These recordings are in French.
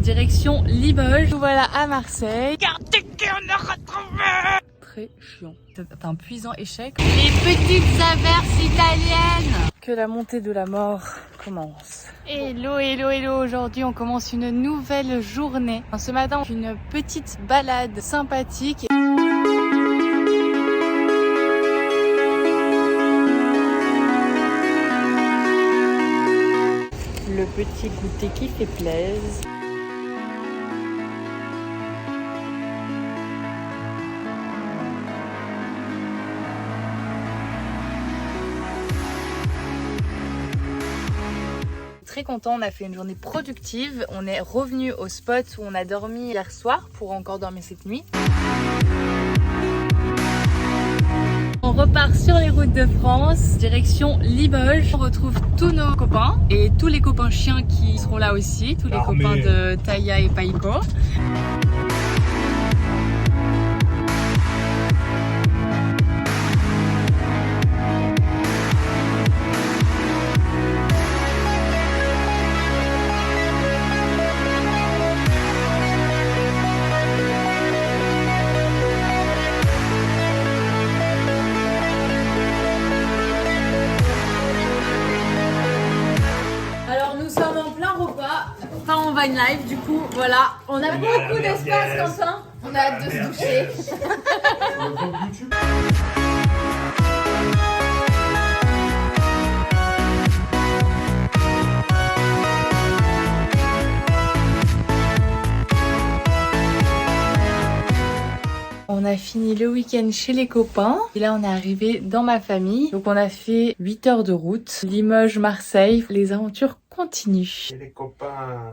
direction Limoges. Nous voilà à Marseille. Regardez qui on a retrouvé. Très chiant. C'est un puissant échec. Les petites averses italiennes. Que la montée de la mort commence. Hello, hello, hello. Aujourd'hui, on commence une nouvelle journée. Ce matin, une petite balade sympathique. Le petit goûter qui fait plaisir. Très content, on a fait une journée productive. On est revenu au spot où on a dormi hier soir pour encore dormir cette nuit. On repart sur les routes de France, direction Limoges. On retrouve tous nos copains et tous les copains chiens qui seront là aussi, tous les copains de Taya et Paiko. On va une live, du coup, voilà. On a beaucoup d'espace, Quentin. On a hâte de se doucher. On a fini le week-end chez les copains. Et là, on est arrivé dans ma famille. Donc, on a fait 8 heures de route. Limoges, Marseille. Les aventures continuent. Chez les copains.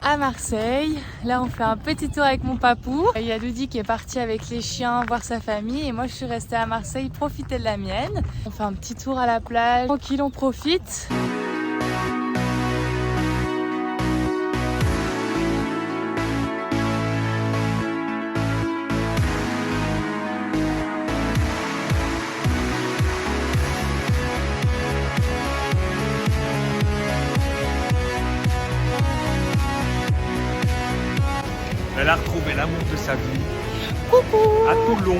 À Marseille, là on fait un petit tour avec mon papou. Il y a Doudi qui est parti avec les chiens voir sa famille et moi je suis restée à Marseille profiter de la mienne. On fait un petit tour à la plage, tranquille, on profite. Elle a retrouvé l'amour de sa vie. Coucou! À Toulon.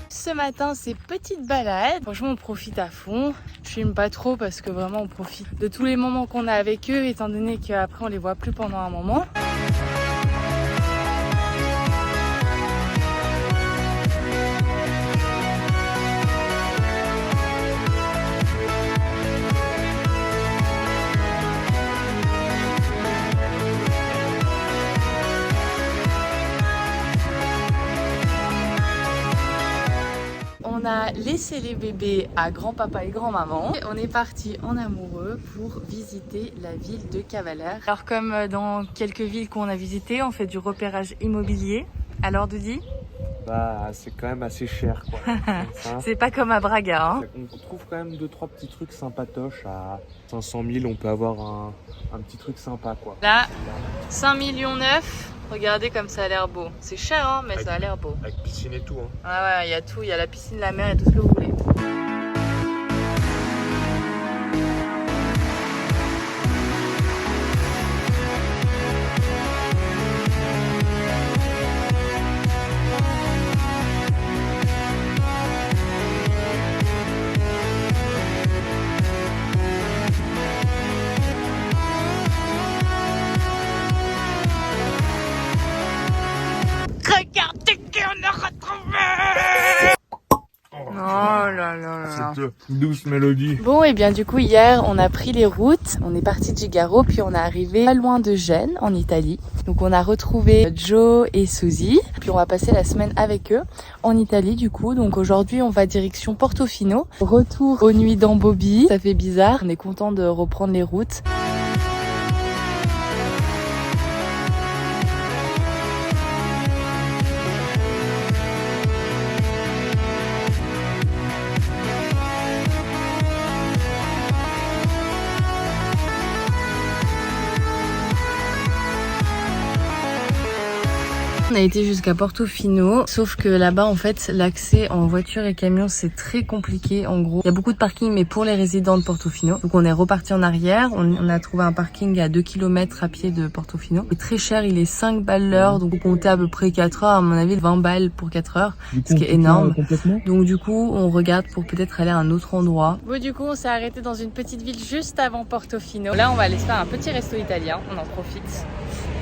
Ce matin, c'est petite balade. Franchement, on profite à fond. Je filme pas trop parce que vraiment, on profite de tous les moments qu'on a avec eux, étant donné qu'après, on les voit plus pendant un moment. On a laissé les bébés à grand-papa et grand-maman. On est parti en amoureux pour visiter la ville de Cavalère. Alors comme dans quelques villes qu'on a visitées, on fait du repérage immobilier. Alors Doudi? Bah c'est quand même assez cher quoi. C'est pas comme à Braga hein. On trouve quand même 2-3 petits trucs sympatoches à 500 000. On peut avoir un petit truc sympa quoi. Là, 5 millions 9. Regardez comme ça a l'air beau. C'est cher hein, mais ça a l'air beau. Avec piscine et tout hein. Ah ouais, il y a tout, il y a la piscine, la mer et tout ce que vous voulez. Regardez qui on a retrouvé! Oh là là là. Cette douce mélodie. Bon et bien du coup hier on a pris les routes, on est parti de Gigaro puis on est arrivé pas loin de Gênes en Italie. Donc on a retrouvé Joe et Suzy, puis on va passer la semaine avec eux en Italie du coup. Donc aujourd'hui on va direction Portofino, retour aux nuits d'Ambobie, ça fait bizarre, on est content de reprendre les routes. On a été jusqu'à Portofino, sauf que là-bas en fait l'accès en voiture et camion c'est très compliqué. En gros, il y a beaucoup de parking mais pour les résidents de Portofino. Donc on est reparti en arrière, on a trouvé un parking à 2 km à pied de Portofino. C'est très cher, il est 5 balles l'heure, donc on comptait à peu près 4 heures, à mon avis 20 balles pour 4 heures, ce qui est énorme. Donc du coup on regarde pour peut-être aller à un autre endroit. Bon du coup on s'est arrêté dans une petite ville juste avant Portofino. Là on va aller se faire un petit resto italien, on en profite.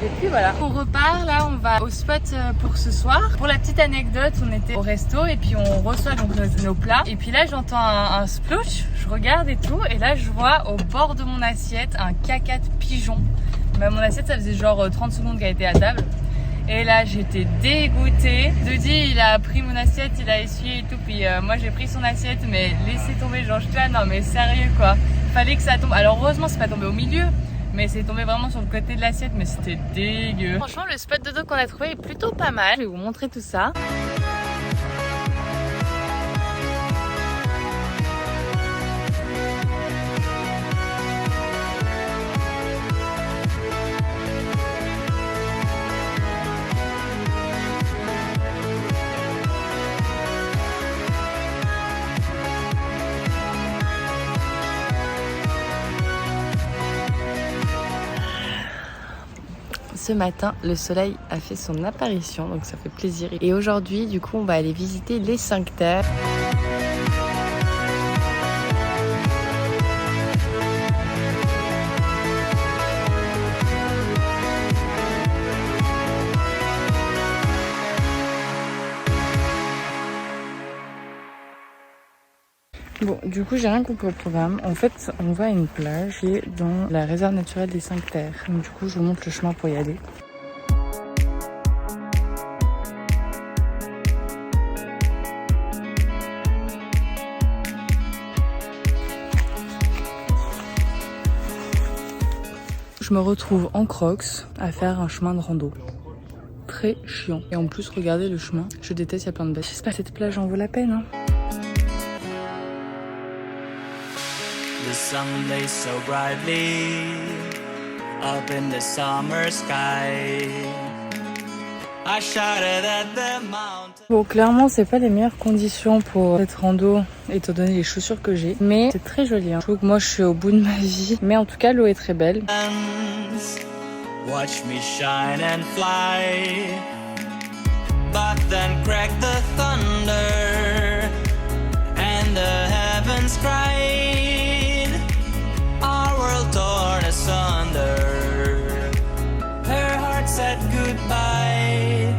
Et puis voilà, on repart, là on va au spot pour ce soir. Pour la petite anecdote, on était au resto et puis on reçoit donc nos plats. Et puis là j'entends un splouch, je regarde et tout. Et là je vois au bord de mon assiette un caca de pigeon. Bah, mon assiette ça faisait genre 30 secondes qu'elle était à table. Et là j'étais dégoûtée. Dodi il a pris mon assiette, il a essuyé et tout. Puis moi j'ai pris son assiette mais laissez tomber, genre j'étais là, non mais sérieux quoi. Fallait que ça tombe. Alors heureusement c'est pas tombé au milieu. Mais c'est tombé vraiment sur le côté de l'assiette, mais c'était dégueu. Franchement, le spot de dos qu'on a trouvé est plutôt pas mal. Je vais vous montrer tout ça. Ce matin, le soleil a fait son apparition, donc ça fait plaisir. Et aujourd'hui, du coup, on va aller visiter les 5 terres. Bon, du coup, j'ai rien compris au programme. En fait, on va à une plage qui est dans la réserve naturelle des 5 terres. Donc, du coup, je vous montre le chemin pour y aller. Je me retrouve en Crocs à faire un chemin de rando. Très chiant. Et en plus, regardez le chemin. Je déteste, il y a plein de bêtes. J'espère que cette plage en vaut la peine, hein. The sun lays so brightly up in the summer sky. I shouted at the mountain. Bon, clairement, c'est pas les meilleures conditions pour cette rando, étant donné les chaussures que j'ai. Mais c'est très joli, hein. Je trouve que moi, je suis au bout de ma vie. Mais en tout cas, l'eau est très belle. Watch me shine and fly. But then crack the thunder and the heavens cried. Our world torn asunder. Her heart said goodbye.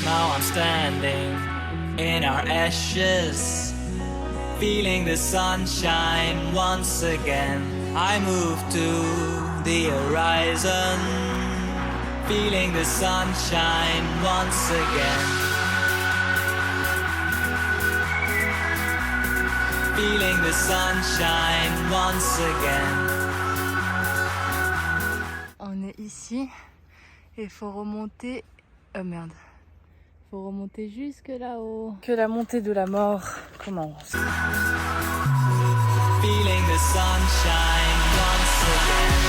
Now I'm standing in our ashes, feeling the sunshine once again. I move to the horizon, feeling the sunshine once again. Feeling the sunshine once again. On est ici et il faut remonter. Oh merde. Faut remonter jusque là-haut. Que la montée de la mort commence. Feeling the sunshine once again.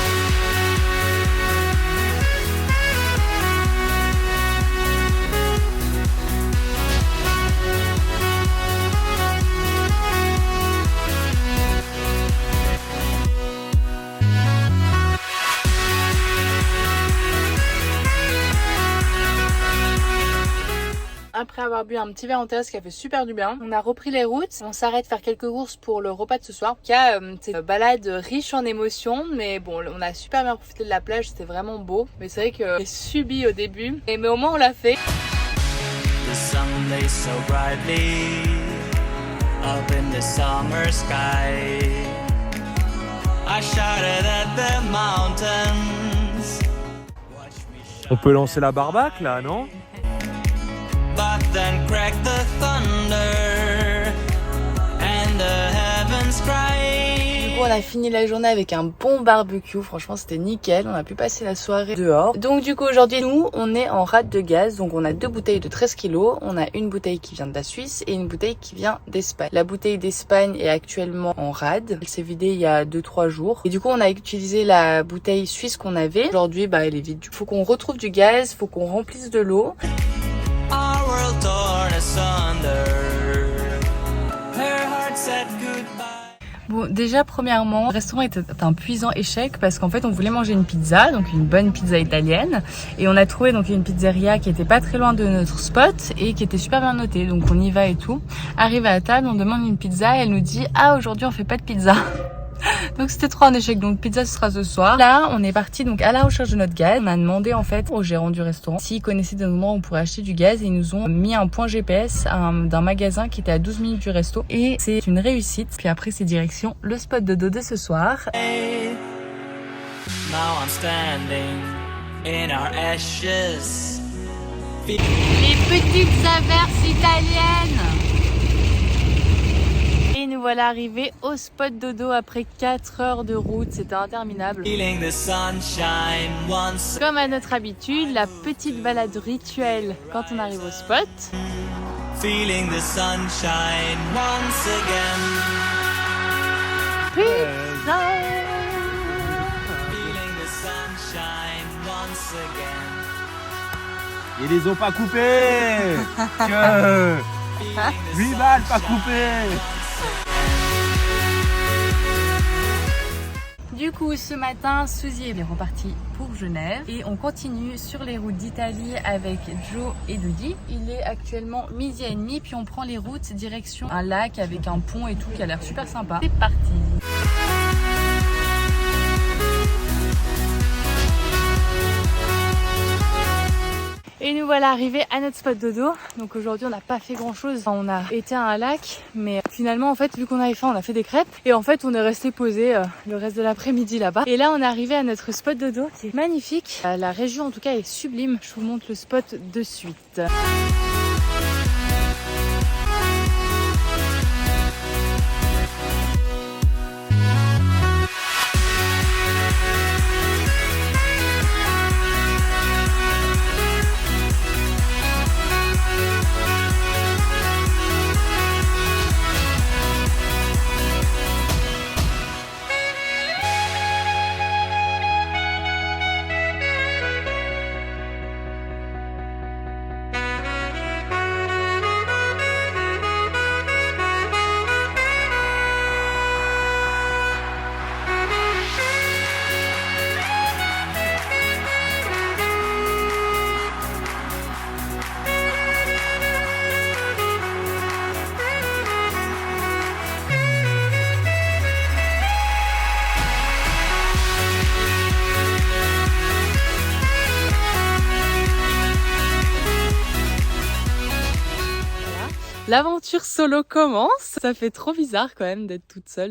Après avoir bu un petit verre en terrasse qui a fait super du bien, on a repris les routes. On s'arrête faire quelques courses pour le repas de ce soir. Il y a cette balade riche en émotions, mais bon, on a super bien profité de la plage, c'était vraiment beau. Mais c'est vrai que j'ai subi au début, mais au moins on l'a fait. The sun lays so brightly up in the summer sky. I shouted at the mountains. On peut lancer la barbaque là, non? But then cracked the thunder and the heavens cried. Du coup, on a fini la journée avec un bon barbecue. Franchement, c'était nickel. On a pu passer la soirée dehors. Donc du coup, aujourd'hui, nous, on est en rade de gaz. Donc on a 2 bouteilles de 13 kilos. On a une bouteille qui vient de la Suisse et une bouteille qui vient d'Espagne. La bouteille d'Espagne est actuellement en rade. Elle s'est vidée il y a 2-3 jours. Et du coup, on a utilisé la bouteille suisse qu'on avait. Aujourd'hui, bah, elle est vide. Faut qu'on retrouve du gaz. Faut qu'on remplisse de l'eau. Our world torn asunder. Her heart said goodbye. Bon, déjà, premièrement, le restaurant était un puissant échec parce qu'en fait, on voulait manger une pizza, donc une bonne pizza italienne. Et on a trouvé donc une pizzeria qui était pas très loin de notre spot et qui était super bien notée. Donc, on y va et tout. Arrivé à table, on demande une pizza et elle nous dit « Ah, aujourd'hui, on fait pas de pizza ». Donc c'était trop un échec, donc pizza ce sera ce soir. Là on est parti donc à la recherche de notre gaz. On a demandé en fait au gérant du restaurant s'ils connaissaient des endroits où on pourrait acheter du gaz et ils nous ont mis un point GPS d'un magasin qui était à 12 minutes du resto et c'est une réussite. Puis après c'est direction le spot de dos de ce soir. Now I'm standing in our ashes. Les petites averses italiennes. Et nous voilà arrivés au spot dodo après 4 heures de route, c'était interminable. Feeling the sunshine once. Comme à notre habitude, la petite balade rituelle quand on arrive au spot. Feeling the sunshine once again. Pizza. Feeling the sunshine once again. Ils les ont pas coupés. Que 8 balles pas coupées. Du coup, ce matin, Suzy est repartie pour Genève et on continue sur les routes d'Italie avec Joe et Dodi. Il est actuellement 12h30 puis on prend les routes direction un lac avec un pont et tout qui a l'air super sympa. C'est parti! Et nous voilà arrivés à notre spot dodo. Donc aujourd'hui on n'a pas fait grand chose. Enfin, on a été à un lac, mais finalement en fait vu qu'on avait faim on a fait des crêpes. Et en fait on est resté posé le reste de l'après-midi là-bas. Et là on est arrivé à notre spot dodo qui est magnifique. La région en tout cas est sublime. Je vous montre le spot de suite. L'aventure solo commence. Ça fait trop bizarre quand même d'être toute seule.